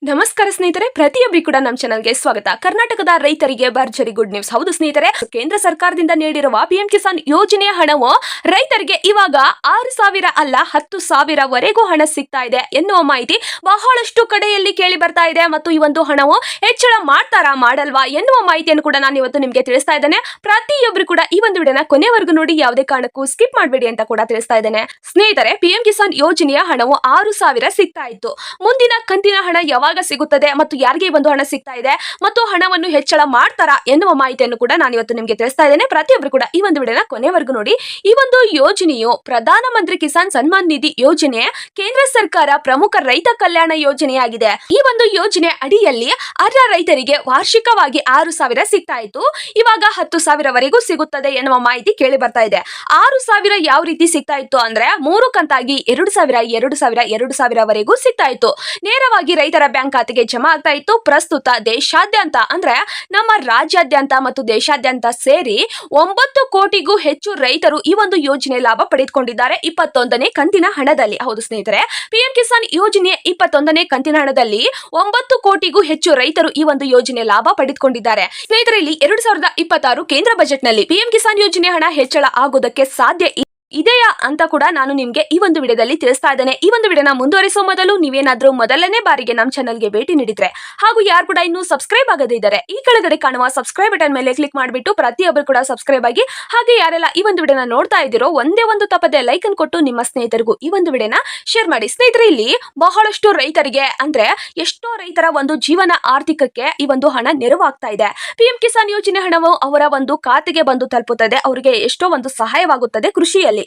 ನಮಸ್ಕಾರ ಸ್ನೇಹಿತರೆ, ಪ್ರತಿಯೊಬ್ಬರಿಗೂ ಕೂಡ ನಮ್ಮ ಚಾನಲ್ಗೆ ಸ್ವಾಗತ. ಕರ್ನಾಟಕದ ರೈತರಿಗೆ ಭರ್ಜರಿ ಗುಡ್ ನ್ಯೂಸ್. ಹೌದು ಸ್ನೇಹಿತರೆ, ಕೇಂದ್ರ ಸರ್ಕಾರದಿಂದ ನೀಡಿರುವ ಪಿಎಂ ಕಿಸಾನ್ ಯೋಜನೆಯ ಹಣವು ರೈತರಿಗೆ ಇವಾಗ 6,000 ಅಲ್ಲ 10,000 ವರೆಗೂ ಹಣ ಸಿಗ್ತಾ ಇದೆ ಎನ್ನುವ ಮಾಹಿತಿ ಬಹಳಷ್ಟು ಕಡೆಯಲ್ಲಿ ಕೇಳಿ ಬರ್ತಾ ಇದೆ. ಮತ್ತು ಈ ಒಂದು ಹಣವು ಹೆಚ್ಚಳ ಮಾಡ್ತಾರಾ ಮಾಡಲ್ವಾ ಎನ್ನುವ ಮಾಹಿತಿಯನ್ನು ಕೂಡ ನಾನು ಇವತ್ತು ನಿಮಗೆ ತಿಳಿಸ್ತಾ ಇದ್ದೇನೆ. ಪ್ರತಿಯೊಬ್ಬರು ಕೂಡ ಈ ಒಂದು ವಿಡಿಯೋನ ಕೊನೆವರೆಗೂ ನೋಡಿ, ಯಾವುದೇ ಕಾರಣಕ್ಕೂ ಸ್ಕಿಪ್ ಮಾಡಬೇಡಿ ಅಂತ ಕೂಡ ತಿಳಿಸ್ತಾ ಇದ್ದೇನೆ. ಸ್ನೇಹಿತರೆ, ಪಿಎಂ ಕಿಸಾನ್ ಯೋಜನೆಯ ಹಣವು 6,000 ಸಿಗ್ತಾ ಇತ್ತು. ಮುಂದಿನ ಕಂತಿನ ಹಣ ಯಾವಾಗ ಸಿಗುತ್ತದೆ ಮತ್ತು ಯಾರಿಗೆ ಒಂದು ಹಣ ಸಿಗ್ತಾ ಇದೆ ಮತ್ತು ಹಣವನ್ನು ಹೆಚ್ಚಳ ಮಾಡ್ತಾರಾ ಎನ್ನುವ ಮಾಹಿತಿಯನ್ನು ಕೂಡ ನಾನು ಇವತ್ತು ನಿಮಗೆ ತಿಳಿಸ್ತಾ ಇದ್ದೇನೆ. ಪ್ರತಿಯೊಬ್ಬರು ಕೂಡ ಈ ಒಂದು ವಿಡಿಯೋನ ಕೊನೆವರೆಗೂ ನೋಡಿ. ಈ ಒಂದು ಯೋಜನೆಯು ಪ್ರಧಾನಮಂತ್ರಿ ಕಿಸಾನ್ ಸನ್ಮಾನ್ ನಿಧಿ ಯೋಜನೆ, ಕೇಂದ್ರ ಸರ್ಕಾರ ಪ್ರಮುಖ ರೈತ ಕಲ್ಯಾಣ ಯೋಜನೆಯಾಗಿದೆ. ಈ ಒಂದು ಯೋಜನೆ ಅಡಿಯಲ್ಲಿ ಅರ್ಹ ರೈತರಿಗೆ ವಾರ್ಷಿಕವಾಗಿ 6,000 ಸಿಗ್ತಾ ಇತ್ತು. ಇವಾಗ 10,000 ವರೆಗೂ ಸಿಗುತ್ತದೆ ಎನ್ನುವ ಮಾಹಿತಿ ಕೇಳಿ ಬರ್ತಾ ಇದೆ. 6,000 ಯಾವ ರೀತಿ ಸಿಗ್ತಾ ಇತ್ತು ಅಂದ್ರೆ 3 ಕಂತಾಗಿ 2,000 2,000 2,000 ವರೆಗೂ ಸಿಗ್ತಾ ಇತ್ತು. ನೇರವಾಗಿ ರೈತರ ಬ್ಯಾಂಕ್ ಖಾತೆಗೆ ಜಮಾ ಆಗ್ತಾ ಇತ್ತು. ಪ್ರಸ್ತುತ ದೇಶಾದ್ಯಂತ ಅಂದ್ರೆ ನಮ್ಮ ರಾಜ್ಯಾದ್ಯಂತ ಮತ್ತು ದೇಶಾದ್ಯಂತ ಸೇರಿ 9 ಕೋಟಿಗೂ ಹೆಚ್ಚು ರೈತರು ಈ ಒಂದು ಯೋಜನೆ ಲಾಭ ಪಡೆದುಕೊಂಡಿದ್ದಾರೆ 21ನೇ ಕಂತಿನ ಹಣದಲ್ಲಿ. ಹೌದು ಸ್ನೇಹಿತರೆ, ಪಿಎಂ ಕಿಸಾನ್ ಯೋಜನೆ 21ನೇ ಕಂತಿನ ಹಣದಲ್ಲಿ 9 ಕೋಟಿಗೂ ಹೆಚ್ಚು ರೈತರು ಈ ಒಂದು ಯೋಜನೆ ಲಾಭ ಪಡೆದುಕೊಂಡಿದ್ದಾರೆ. ಸ್ನೇಹಿತರೆ, ಇಲ್ಲಿ 2026 ಕೇಂದ್ರ ಬಜೆಟ್ ನಲ್ಲಿ ಪಿಎಂ ಕಿಸಾನ್ ಯೋಜನೆ ಹಣ ಹೆಚ್ಚಳ ಆಗೋದಕ್ಕೆ ಸಾಧ್ಯ ಇದೆಯಾ ಅಂತ ಕೂಡ ನಾನು ನಿಮ್ಗೆ ಈ ಒಂದು ವಿಡಿಯೋದಲ್ಲಿ ತಿಳಿಸ್ತಾ ಇದ್ದೇನೆ. ಈ ಒಂದು ವಿಡಿಯೋನ ಮುಂದುವರಿಸುವ ಮೊದಲು ನೀವೇನಾದ್ರೂ ಮೊದಲನೇ ಬಾರಿಗೆ ನಮ್ಮ ಚಾನಲ್ಗೆ ಭೇಟಿ ನೀಡಿದ್ರೆ ಹಾಗೂ ಯಾರು ಕೂಡ ಇನ್ನೂ ಸಬ್ಸ್ಕ್ರೈಬ್ ಆಗದೇ ಇದ್ದಾರೆ, ಈ ಕೆಳಗಡೆ ಕಾಣುವ ಸಬ್ಸ್ಕ್ರೈಬ್ ಬಟನ್ ಮೇಲೆ ಕ್ಲಿಕ್ ಮಾಡಿಬಿಟ್ಟು ಪ್ರತಿಯೊಬ್ಬರು ಕೂಡ ಸಬ್ಸ್ಕ್ರೈಬ್ ಆಗಿ, ಹಾಗೆ ಯಾರೆಲ್ಲ ಈ ಒಂದು ವಿಡಿಯೋನ ನೋಡ್ತಾ ಇದ್ದೀರೋ ಒಂದೇ ಒಂದು ತಪ್ಪದೆ ಲೈಕ್ ಅನ್ನು ಕೊಟ್ಟು ನಿಮ್ಮ ಸ್ನೇಹಿತರಿಗೂ ಈ ಒಂದು ವಿಡಿಯೋನ ಶೇರ್ ಮಾಡಿ. ಸ್ನೇಹಿತರೆ, ಇಲ್ಲಿ ಬಹಳಷ್ಟು ರೈತರಿಗೆ ಅಂದ್ರೆ ಎಷ್ಟೋ ರೈತರ ಒಂದು ಜೀವನ ಆರ್ಥಿಕಕ್ಕೆ ಈ ಒಂದು ಹಣ ನೆರವಾಗ್ತಾ ಇದೆ. ಪಿಎಂ ಕಿಸಾನ್ ಯೋಜನೆ ಹಣವು ಅವರ ಒಂದು ಖಾತೆಗೆ ಬಂದು ತಲುಪುತ್ತದೆ. ಅವರಿಗೆ ಎಷ್ಟೋ ಒಂದು ಸಹಾಯವಾಗುತ್ತದೆ ಕೃಷಿಯಲ್ಲಿ.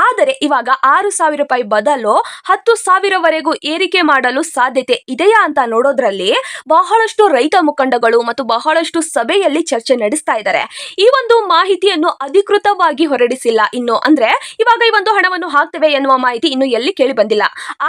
ಆದರೆ ಇವಾಗ 6,000 ರೂಪಾಯಿ ಬದಲು 10,000 ವರೆಗೂ ಏರಿಕೆ ಮಾಡಲು ಸಾಧ್ಯತೆ ಇದೆಯಾ ಅಂತ ನೋಡೋದ್ರಲ್ಲಿ ಬಹಳಷ್ಟು ರೈತ ಮುಖಂಡಗಳು ಮತ್ತು ಬಹಳಷ್ಟು ಸಭೆಯಲ್ಲಿ ಚರ್ಚೆ ನಡೆಸ್ತಾ ಇದ್ದಾರೆ. ಈ ಒಂದು ಮಾಹಿತಿಯನ್ನು ಅಧಿಕೃತವಾಗಿ ಹೊರಡಿಸಿಲ್ಲ ಇನ್ನು. ಅಂದ್ರೆ ಇವಾಗ ಈ ಒಂದು ಹಣವನ್ನು ಹಾಕ್ತೇವೆ ಎನ್ನುವ ಮಾಹಿತಿ ಇನ್ನು ಎಲ್ಲಿ ಕೇಳಿ ಬಂದಿಲ್ಲ.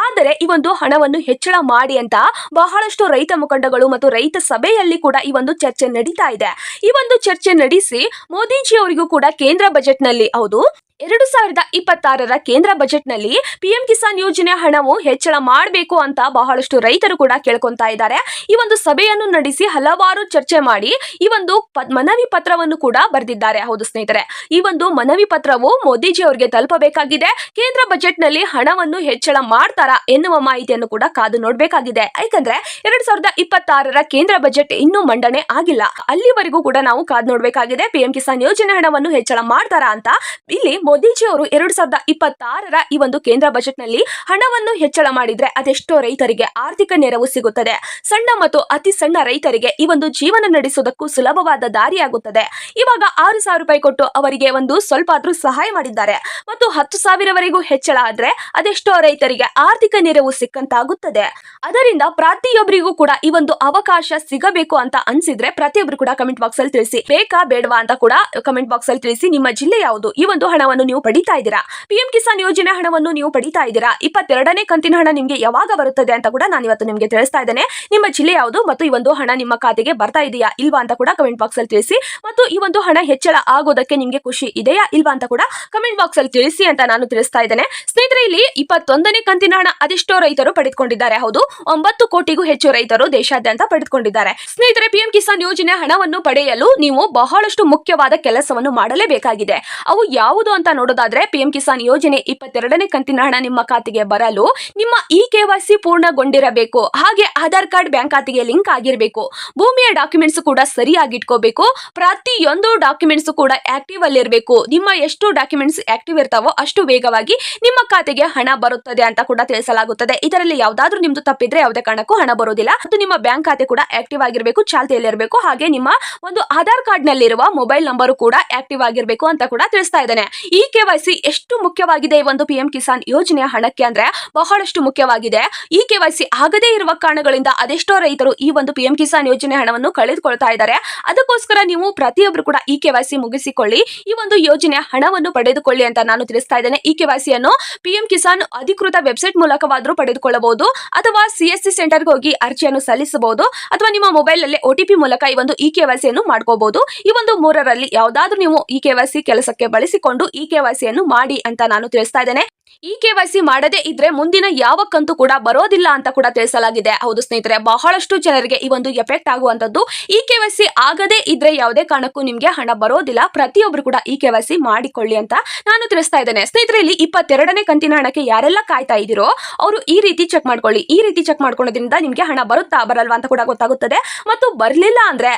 ಆದರೆ ಈ ಒಂದು ಹಣವನ್ನು ಹೆಚ್ಚಳ ಮಾಡಿ ಅಂತ ಬಹಳಷ್ಟು ರೈತ ಮುಖಂಡಗಳು ಮತ್ತು ರೈತ ಸಭೆಯಲ್ಲಿ ಕೂಡ ಈ ಒಂದು ಚರ್ಚೆ ನಡೀತಾ ಇದೆ. ಈ ಒಂದು ಚರ್ಚೆ ನಡೆಸಿ ಮೋದಿಜಿ ಅವರಿಗೂ ಕೂಡ ಕೇಂದ್ರ ಬಜೆಟ್ ನಲ್ಲಿ, ಹೌದು 2026 ಕೇಂದ್ರ ಬಜೆಟ್ ನಲ್ಲಿ ಪಿಎಂ ಕಿಸಾನ್ ಯೋಜನೆ ಹಣವು ಹೆಚ್ಚಳ ಮಾಡಬೇಕು ಅಂತ ಬಹಳಷ್ಟು ರೈತರು ಕೂಡ ಕೇಳ್ಕೊಂತಾ ಇದ್ದಾರೆ. ಈ ಒಂದು ಸಭೆಯನ್ನು ನಡೆಸಿ ಹಲವಾರು ಚರ್ಚೆ ಮಾಡಿ ಈ ಒಂದು ಮನವಿ ಪತ್ರವನ್ನು ಕೂಡ ಬರೆದಿದ್ದಾರೆ. ಹೌದು ಸ್ನೇಹಿತರೆ, ಈ ಒಂದು ಮನವಿ ಪತ್ರವು ಮೋದಿಜಿ ಅವರಿಗೆ ತಲುಪಬೇಕಾಗಿದೆ. ಕೇಂದ್ರ ಬಜೆಟ್ ನಲ್ಲಿ ಹಣವನ್ನು ಹೆಚ್ಚಳ ಮಾಡ್ತಾರಾ ಎನ್ನುವ ಮಾಹಿತಿಯನ್ನು ಕೂಡ ಕಾದು ನೋಡಬೇಕಾಗಿದೆ. ಯಾಕಂದ್ರೆ 2026 ಕೇಂದ್ರ ಬಜೆಟ್ ಇನ್ನೂ ಮಂಡನೆ ಆಗಿಲ್ಲ. ಅಲ್ಲಿವರೆಗೂ ಕೂಡ ನಾವು ಕಾದು ನೋಡಬೇಕಾಗಿದೆ. ಪಿಎಂ ಕಿಸಾನ್ ಯೋಜನೆ ಹಣವನ್ನು ಹೆಚ್ಚಳ ಮಾಡ್ತಾರಾ ಅಂತ. ಇಲ್ಲಿ ಮೋದಿಜಿ ಅವರು 2026 ಈ ಒಂದು ಕೇಂದ್ರ ಬಜೆಟ್ ನಲ್ಲಿ ಹಣವನ್ನು ಹೆಚ್ಚಳ ಮಾಡಿದ್ರೆ ಅದೆಷ್ಟೋ ರೈತರಿಗೆ ಆರ್ಥಿಕ ನೆರವು ಸಿಗುತ್ತದೆ. ಸಣ್ಣ ಮತ್ತು ಅತಿ ಸಣ್ಣ ರೈತರಿಗೆ ಈ ಒಂದು ಜೀವನ ನಡೆಸುವುದಕ್ಕೂ ಸುಲಭವಾದ ದಾರಿಯಾಗುತ್ತದೆ. ಇವಾಗ 6,000 ರೂಪಾಯಿ ಕೊಟ್ಟು ಅವರಿಗೆ ಒಂದು ಸ್ವಲ್ಪ ಆದ್ರೂ ಸಹಾಯ ಮಾಡಿದ್ದಾರೆ ಮತ್ತು 10,000 ವರೆಗೂ ಹೆಚ್ಚಳ ಆದ್ರೆ ಅದೆಷ್ಟೋ ರೈತರಿಗೆ ಆರ್ಥಿಕ ನೆರವು ಸಿಕ್ಕಂತಾಗುತ್ತದೆ. ಅದರಿಂದ ಪ್ರತಿಯೊಬ್ಬರಿಗೂ ಕೂಡ ಈ ಒಂದು ಅವಕಾಶ ಸಿಗಬೇಕು ಅಂತ ಅನ್ಸಿದ್ರೆ ಪ್ರತಿಯೊಬ್ಬರು ಕೂಡ ಕಮೆಂಟ್ ಬಾಕ್ಸ್ ಅಲ್ಲಿ ತಿಳಿಸಿ. ಬೇಕಾ ಬೇಡವಾ ಅಂತ ಕೂಡ ಕಮೆಂಟ್ ಬಾಕ್ಸ್ ಅಲ್ಲಿ ತಿಳಿಸಿ. ನಿಮ್ಮ ಜಿಲ್ಲೆ ಯಾವುದು, ಈ ಒಂದು ಹಣವನ್ನು ನೀವು ಪಡಿತಾ ಇದ್ದೀರಾ, ಪಿಎಂ ಕಿಸಾನ್ ಯೋಜನೆ ಹಣವನ್ನು ನೀವು ಪಡಿತಾ ಇದ್ದೀರಾ, 22ನೇ ಕಂತಿನ ಹಣ ನಿಮ್ಗೆ ಯಾವಾಗ ಬರುತ್ತದೆ ಅಂತ ಕೂಡ ನಾನು ಇವತ್ತು ನಿಮಗೆ ತಿಳಿಸ್ತಾ ಇದ್ದೇನೆ. ನಿಮ್ಮ ಜಿಲ್ಲೆ ಯಾವುದು ಮತ್ತು ಈ ಒಂದು ಹಣ ನಿಮ್ಮ ಖಾತೆಗೆ ಬರ್ತಾ ಇದೆಯಾ ಇಲ್ವಾ ಅಂತ ಕೂಡ ಕಮೆಂಟ್ ಬಾಕ್ಸ್ ಅಲ್ಲಿ ತಿಳಿಸಿ. ಮತ್ತು ಈ ಒಂದು ಹಣ ಹೆಚ್ಚಳ ಆಗೋದಕ್ಕೆ ನಿಮ್ಗೆ ಖುಷಿ ಇದೆಯಾ ಇಲ್ವಾ ಅಂತ ಕೂಡ ಕಮೆಂಟ್ ಬಾಕ್ಸ್ ಅಲ್ಲಿ ತಿಳಿಸಿ ಅಂತ ನಾನು ತಿಳಿಸ್ತಾ ಇದ್ದೇನೆ. ಸ್ನೇಹಿತರೆ, ಇಲ್ಲಿ 21ನೇ ಕಂತಿನ ಹಣ ಅದೆಷ್ಟೋ ರೈತರು ಪಡೆದುಕೊಂಡಿದ್ದಾರೆ. ಹೌದು, 9 ಕೋಟಿಗೂ ಹೆಚ್ಚು ರೈತರು ದೇಶಾದ್ಯಂತ ಪಡೆದುಕೊಂಡಿದ್ದಾರೆ. ಸ್ನೇಹಿತರೆ, ಪಿಎಂ ಕಿಸಾನ್ ಯೋಜನೆ ಹಣವನ್ನು ಪಡೆಯಲು ನೀವು ಬಹಳಷ್ಟು ಮುಖ್ಯವಾದ ಕೆಲಸವನ್ನು ಮಾಡಲೇಬೇಕಾಗಿದೆ. ಅವು ಯಾವುದು ಅಂತ ನೋಡೋದಾದ್ರೆ, ಪಿಎಂ ಕಿಸಾನ್ ಯೋಜನೆ 22ನೇ ಕಂತಿನ ಹಣ ನಿಮ್ಮ ಖಾತೆಗೆ ಬರಲು ನಿಮ್ಮ KYC ಪೂರ್ಣಗೊಂಡಿರಬೇಕು. ಹಾಗೆ ಆಧಾರ್ ಕಾರ್ಡ್ ಬ್ಯಾಂಕ್ ಖಾತೆಗೆ ಲಿಂಕ್ ಆಗಿರಬೇಕು. ಭೂಮಿಯ ಡಾಕ್ಯುಮೆಂಟ್ಸ್ ಕೂಡ ಸರಿಯಾಗಿ ಇಟ್ಕೋಬೇಕು. ಪ್ರತಿಯೊಂದು ಡಾಕ್ಯುಮೆಂಟ್ಸ್ ಕೂಡ ಆಕ್ಟಿವ್ ಅಲ್ಲಿ ಇರಬೇಕು. ನಿಮ್ಮ ಎಷ್ಟು ಡಾಕ್ಯುಮೆಂಟ್ಸ್ ಆಕ್ಟಿವ್ ಇರ್ತಾವೋ ಅಷ್ಟು ವೇಗವಾಗಿ ನಿಮ್ಮ ಖಾತೆಗೆ ಹಣ ಬರುತ್ತದೆ ಅಂತ ಕೂಡ ತಿಳಿಸಲಾಗುತ್ತದೆ. ಇದರಲ್ಲಿ ಯಾವ್ದಾದ್ರು ನಿಮ್ದು ತಪ್ಪಿದ್ರೆ ಯಾವುದೇ ಕಾರಣಕ್ಕೂ ಹಣ ಬರೋದಿಲ್ಲ. ಮತ್ತು ನಿಮ್ಮ ಬ್ಯಾಂಕ್ ಖಾತೆ ಕೂಡ ಆಕ್ಟಿವ್ ಆಗಿರಬೇಕು, ಚಾಲ್ತಿಯಲ್ಲಿ ಇರಬೇಕು. ಹಾಗೆ ನಿಮ್ಮ ಒಂದು ಆಧಾರ್ ಕಾರ್ಡ್ ನಲ್ಲಿರುವ ಮೊಬೈಲ್ ನಂಬರ್ ಕೂಡ ಆಕ್ಟಿವ್ ಆಗಿರಬೇಕು ಅಂತ ಕೂಡ ತಿಳಿಸ್ತಾ ಇದ್ದೇನೆ. ಈ KYC ಎಷ್ಟು ಮುಖ್ಯವಾಗಿದೆ ಈ ಒಂದು ಪಿಎಂ ಕಿಸಾನ್ ಯೋಜನೆಯ ಹಣಕ್ಕೆ ಅಂದ್ರೆ ಬಹಳಷ್ಟು ಮುಖ್ಯವಾಗಿದೆ. ಈ KYC ಆಗದೇ ಇರುವ ಕಾರಣಗಳಿಂದ ಅದೆಷ್ಟೋ ರೈತರು ಈ ಒಂದು ಪಿಎಂ ಕಿಸಾನ್ ಯೋಜನೆ ಹಣವನ್ನು ಕಳೆದುಕೊಳ್ತಾ ಇದ್ದಾರೆ. ಅದಕ್ಕೋಸ್ಕರ ನೀವು ಪ್ರತಿಯೊಬ್ಬರು ಕೂಡ ಈ KYC ಮುಗಿಸಿಕೊಳ್ಳಿ, ಈ ಒಂದು ಯೋಜನೆಯ ಹಣವನ್ನು ಪಡೆದುಕೊಳ್ಳಿ ಅಂತ ನಾನು ತಿಳಿಸ್ತಾ ಇದ್ದೇನೆ. ಈ KYC ಅನ್ನು ಪಿಎಂ ಕಿಸಾನ್ ಅಧಿಕೃತ ವೆಬ್ಸೈಟ್ ಮೂಲಕವಾದರೂ ಪಡೆದುಕೊಳ್ಳಬಹುದು, ಅಥವಾ CSC ಸೆಂಟರ್ಗೆ ಹೋಗಿ ಅರ್ಜಿಯನ್ನು ಸಲ್ಲಿಸಬಹುದು, ಅಥವಾ ನಿಮ್ಮ ಮೊಬೈಲ್ ಅಲ್ಲಿ OTP ಮೂಲಕ ಈ ಒಂದು KYC ಅನ್ನು ಮಾಡ್ಕೋಬಹುದು. ಈ ಒಂದು ಮೂರರಲ್ಲಿ ಯಾವ್ದಾದ್ರು ನೀವು KYC ಕೆಲಸಕ್ಕೆ ಬಳಸಿಕೊಂಡು KYC ಅನ್ನು ಮಾಡಿ ಅಂತ ನಾನು ತಿಳಿಸ್ತಾ ಇದ್ದೇನೆ. ಈ KYC ಮಾಡದೇ ಇದ್ರೆ ಮುಂದಿನ ಯಾವ ಕಂತು ಕೂಡ ಬರೋದಿಲ್ಲ ಅಂತ ಕೂಡ ತಿಳಿಸಲಾಗಿದೆ. ಹೌದು ಸ್ನೇಹಿತರೆ, ಬಹಳಷ್ಟು ಜನರಿಗೆ ಈ ಒಂದು ಎಫೆಕ್ಟ್ ಆಗುವಂತದ್ದು. ಈ KYC ಆಗದೇ ಇದ್ರೆ ಯಾವುದೇ ಕಾರಣಕ್ಕೂ ನಿಮ್ಗೆ ಹಣ ಬರೋದಿಲ್ಲ. ಪ್ರತಿಯೊಬ್ರು ಕೂಡ ಈ KYC ಮಾಡಿಕೊಳ್ಳಿ ಅಂತ ನಾನು ತಿಳಿಸ್ತಾ ಇದ್ದೇನೆ. ಸ್ನೇಹಿತರೆ, ಇಲ್ಲಿ 22ನೇ ಕಂತಿನ ಹಣಕ್ಕೆ ಯಾರೆಲ್ಲ ಕಾಯ್ತಾ ಇದ್ದೀರೋ ಅವರು ಈ ರೀತಿ ಚೆಕ್ ಮಾಡ್ಕೊಳ್ಳಿ. ಈ ರೀತಿ ಚೆಕ್ ಮಾಡ್ಕೊಳ್ಳೋದ್ರಿಂದ ನಿಮ್ಗೆ ಹಣ ಬರುತ್ತಾ ಬರಲ್ವಾ ಅಂತ ಕೂಡ ಗೊತ್ತಾಗುತ್ತದೆ. ಮತ್ತು ಬರ್ಲಿಲ್ಲ ಅಂದ್ರೆ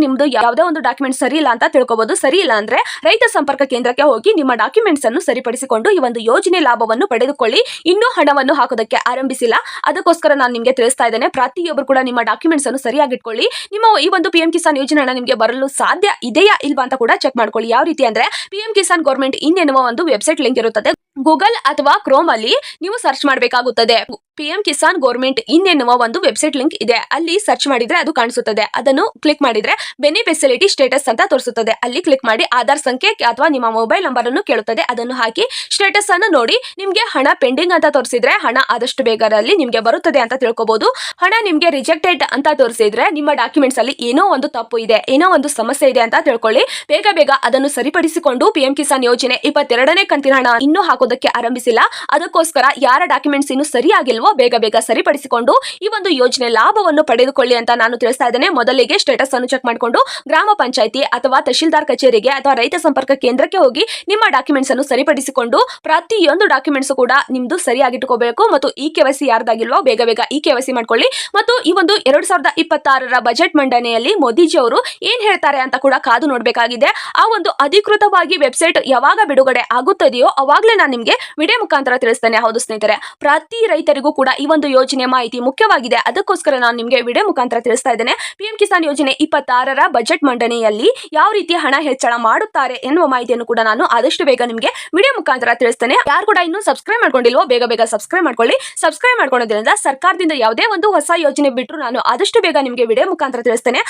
ನಿಮ್ದು ಯಾವುದೇ ಒಂದು ಡಾಕ್ಯುಮೆಂಟ್ ಸರಿ ಇಲ್ಲ ಅಂತ ತಿಳ್ಕೊಬಹುದು. ಸರಿ ಇಲ್ಲ ಅಂದ್ರೆ ರೈತ ಸಂಪರ್ಕ ಕೇಂದ್ರಕ್ಕೆ ಹೋಗಿ ನಿಮ್ಮ ಡಾಕ್ಯುಮೆಂಟ್ಸ್ ಅನ್ನು ಸರಿಪಡಿಸಿಕೊಂಡು ಈ ಒಂದು ಯೋಜನೆ ಲಾಭವನ್ನು ಪಡೆದುಕೊಳ್ಳಿ. ಇನ್ನೂ ಹಣವನ್ನು ಹಾಕೋದಕ್ಕೆ ಆರಂಭಿಸಿಲ್ಲ, ಅದಕ್ಕೋಸ್ಕರ ನಾನು ನಿಮಗೆ ತಿಳಿಸ್ತಾ ಇದ್ದೇನೆ. ಪ್ರತಿಯೊಬ್ಬರು ಕೂಡ ನಿಮ್ಮ ಡಾಕ್ಯುಮೆಂಟ್ಸ್ ಅನ್ನು ಸರಿಯಾಗಿ ಇಟ್ಕೊಳ್ಳಿ. ನಿಮ್ಮ ಈ ಒಂದು PM ಕಿಸಾನ್ ಯೋಜನೆ ಹಣ ನಿಮಗೆ ಬರಲು ಸಾಧ್ಯ ಇದೆಯಾ ಇಲ್ವಾ ಅಂತ ಕೂಡ ಚೆಕ್ ಮಾಡ್ಕೊಳ್ಳಿ. ಯಾವ ರೀತಿ ಅಂದ್ರೆ PM ಕಿಸಾನ್ ಗೌರ್ಮೆಂಟ್ ಇನ್ ಎನ್ನುವ ಒಂದು ವೆಬ್ಸೈಟ್ ಲಿಂಕ್ ಇರುತ್ತದೆ. ಗೂಗಲ್ ಅಥವಾ ಕ್ರೋಮ್ ಅಲ್ಲಿ ನೀವು ಸರ್ಚ್ ಮಾಡಬೇಕಾಗುತ್ತದೆ. PM ಕಿಸಾನ್ ಗೌರ್ಮೆಂಟ್ ಇನ್ ಎನ್ನುವ ಒಂದು ವೆಬ್ಸೈಟ್ ಲಿಂಕ್ ಇದೆ. ಅಲ್ಲಿ ಸರ್ಚ್ ಮಾಡಿದ್ರೆ ಅದು ಕಾಣಿಸುತ್ತದೆ. ಅದನ್ನು ಕ್ಲಿಕ್ ಮಾಡಿದ್ರೆ ಬೆನಿಫಿಷಿಯರಿಟಿ ಸ್ಟೇಟಸ್ ಅಂತ ತೋರಿಸುತ್ತದೆ. ಅಲ್ಲಿ ಕ್ಲಿಕ್ ಮಾಡಿ ಆಧಾರ್ ಸಂಖ್ಯೆ ಅಥವಾ ನಿಮ್ಮ ಮೊಬೈಲ್ ನಂಬರ್ ಅನ್ನು ಕೇಳುತ್ತದೆ. ಅದನ್ನು ಹಾಕಿ ಸ್ಟೇಟಸ್ ಅನ್ನು ನೋಡಿ. ನಿಮ್ಗೆ ಹಣ ಪೆಂಡಿಂಗ್ ಅಂತ ತೋರಿಸಿದ್ರೆ ಹಣ ಆದಷ್ಟು ಬೇಗದಲ್ಲಿ ನಿಮ್ಗೆ ಬರುತ್ತದೆ ಅಂತ ತಿಳ್ಕೊಬಹುದು. ಹಣ ನಿಮ್ಗೆ ರಿಜೆಕ್ಟೆಡ್ ಅಂತ ತೋರಿಸಿದ್ರೆ ನಿಮ್ಮ ಡಾಕ್ಯುಮೆಂಟ್ಸ್ ಅಲ್ಲಿ ಏನೋ ಒಂದು ತಪ್ಪು ಇದೆ, ಏನೋ ಒಂದು ಸಮಸ್ಯೆ ಇದೆ ಅಂತ ತಿಳ್ಕೊಳ್ಳಿ. ಬೇಗ ಅದನ್ನು ಸರಿಪಡಿಸಿಕೊಂಡು PM ಕಿಸಾನ್ ಯೋಜನೆ 22ನೇ ಕಂತಿನ ಹಣ ಇನ್ನೂ ಹಾಕೋದಕ್ಕೆ ಆರಂಭಿಸಿಲ್ಲ. ಅದಕ್ಕೋಸ್ಕರ ಯಾರ ಡಾಕ್ಯುಮೆಂಟ್ಸ್ ಇನ್ನು ಸರಿಯಾಗಿಲ್ವೋ ಬೇಗ ಸರಿಪಡಿಸಿಕೊಂಡು ಈ ಒಂದು ಯೋಜನೆ ಲಾಭವನ್ನು ಪಡೆದುಕೊಳ್ಳಿ ಅಂತ ನಾನು ತಿಳಿಸ್ತಾ ಇದ್ದೇನೆ. ಮೊದಲಿಗೆ ಸ್ಟೇಟಸ್ ಅನ್ನು ಚೆಕ್ ಮಾಡಿಕೊಂಡು ಗ್ರಾಮ ಪಂಚಾಯಿತಿ ಅಥವಾ ತಹಶೀಲ್ದಾರ್ ಕಚೇರಿಗೆ ಅಥವಾ ರೈತ ಸಂಪರ್ಕ ಕೇಂದ್ರಕ್ಕೆ ಹೋಗಿ ನಿಮ್ಮ ಡಾಕ್ಯುಮೆಂಟ್ಸ್ ಅನ್ನು ಸರಿಪಡಿಸಿಕೊಂಡು ಪ್ರತಿಯೊಂದು ಡಾಕ್ಯುಮೆಂಟ್ಸ್ ಕೂಡ ನಿಮ್ದು ಸರಿಯಾಗಿಟ್ಟುಕೋಬೇಕು. ಮತ್ತು ಈ KYC ಯಾರ್ದಾಗಿಲ್ವೋ ಬೇಗ ಈ KYC ಮಾಡ್ಕೊಳ್ಳಿ. ಮತ್ತು ಈ ಒಂದು 2026ರ ಬಜೆಟ್ ಮಂಡನೆಯಲ್ಲಿ ಮೋದಿಜಿ ಅವರು ಏನ್ ಹೇಳ್ತಾರೆ ಅಂತ ಕೂಡ ಕಾದು ನೋಡಬೇಕಾಗಿದೆ. ಆ ಒಂದು ಅಧಿಕೃತವಾಗಿ ವೆಬ್ಸೈಟ್ ಯಾವಾಗ ಬಿಡುಗಡೆ ಆಗುತ್ತದೆಯೋ ಅವಾಗಲೇ ನಾನು ನಿಮ್ಗೆ ವಿಡಿಯೋ ಮುಖಾಂತರ ತಿಳಿಸ್ತೇನೆ. ಹೌದು ಸ್ನೇಹಿತರೆ, ಪ್ರತಿ ರೈತರಿಗೂ ಕೂಡ ಈ ಒಂದು ಯೋಜನೆ ಮಾಹಿತಿ ಮುಖ್ಯವಾಗಿದೆ. ಅದಕ್ಕೋಸ್ಕರ ನಾನು ನಿಮ್ಗೆ ವಿಡಿಯೋ ಮುಖಾಂತರ ತಿಳಿಸ್ತಾ ಇದ್ದೇನೆ. PM ಕಿಸಾನ್ ಯೋಜನೆ 26ರ ಬಜೆಟ್ ಮಂಡನೆಯಲ್ಲಿ ಯಾವ ರೀತಿ ಹಣ ಹೆಚ್ಚಳ ಮಾಡುತ್ತಾರೆ ಎನ್ನುವ ಮಾಹಿತಿಯನ್ನು ಕೂಡ ನಾನು ಆದಷ್ಟು ಬೇಗ ನಿಮ್ಗೆ ವಿಡಿಯೋ ಮುಖಾಂತರ ತಿಳಿಸ್ತೇನೆ. ಯಾರು ಕೂಡ ಇನ್ನೂ ಸಬ್ಸ್ಕ್ರೈಬ್ ಮಾಡ್ಕೊಂಡಿಲ್ವೋ ಬೇಗ ಸಬ್ಸ್ಕ್ರೈಬ್ ಮಾಡ್ಕೊಳ್ಳಿ. ಸಬ್ಸ್ಕ್ರೈಬ್ ಮಾಡ್ಕೊಳ್ಳೋದ್ರಿಂದ ಸರ್ಕಾರದಿಂದ ಯಾವುದೇ ಒಂದು ಹೊಸ ಯೋಜನೆ ಬಿಟ್ಟರು ನಾನು ಆದಷ್ಟು ಬೇಗ ನಿಮ್ಗೆ ವಿಡಿಯೋ ಮುಖಾಂತರ ತಿಳಿಸ್ತೇನೆ.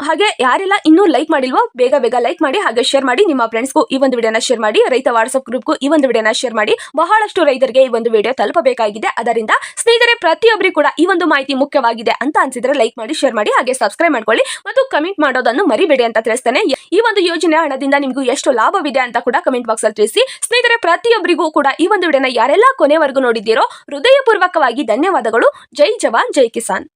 ಹಾಗೆ ಯಾರೆಲ್ಲ ಇನ್ನೂ ಲೈಕ್ ಮಾಡಿಲ್ವೋ ಬೇಗ ಲೈಕ್ ಮಾಡಿ, ಹಾಗೆ ಶೇರ್ ಮಾಡಿ. ನಿಮ್ಮ ಫ್ರೆಂಡ್ಸ್ಗೂ ಈ ಒಂದು ವಿಡಿಯೋನ ಶೇರ್ ಮಾಡಿ. ರೈತ ವಾಟ್ಸ್ಆಪ್ ಗ್ರೂಪ್ಗೂ ಈ ಒಂದು ವಿಡಿಯೋನ ಶೇರ್ ಮಾಡಿ. ಬಹಳಷ್ಟು ರೈತರಿಗೆ ಈ ಒಂದು ವಿಡಿಯೋ ತಲುಪಬೇಕಾಗಿದೆ. ಅದರಿಂದ ಸ್ನೇಹಿತರೆ, ಪ್ರತಿಯೊಬ್ಬರಿಗೂ ಕೂಡ ಈ ಒಂದು ಮಾಹಿತಿ ಮುಖ್ಯವಾಗಿದೆ ಅಂತ ಅನ್ಸಿದ್ರೆ ಲೈಕ್ ಮಾಡಿ, ಶೇರ್ ಮಾಡಿ, ಹಾಗೆ ಸಬ್ಸ್ಕ್ರೈಬ್ ಮಾಡ್ಕೊಳ್ಳಿ ಮತ್ತು ಕಮೆಂಟ್ ಮಾಡೋದನ್ನು ಮರಿಬೇಡಿ ಅಂತ ತಿಳಿಸ್ತೇನೆ. ಈ ಒಂದು ಯೋಜನೆ ಹಣದಿಂದ ನಿಮಗೂ ಎಷ್ಟು ಲಾಭವಿದೆ ಅಂತ ಕೂಡ ಕಮೆಂಟ್ ಬಾಕ್ಸ್ ಅಲ್ಲಿ ತಿಳಿಸಿ. ಸ್ನೇಹಿತರೆ, ಪ್ರತಿಯೊಬ್ಬರಿಗೂ ಕೂಡ ಈ ಒಂದು ವಿಡಿಯೋನ ಯಾರೆಲ್ಲ ಕೊನೆವರೆಗೂ ನೋಡಿದ್ದೀರೋ ಹೃದಯಪೂರ್ವಕವಾಗಿ ಧನ್ಯವಾದಗಳು. ಜೈ ಜವಾನ್ ಜೈ ಕಿಸಾನ್.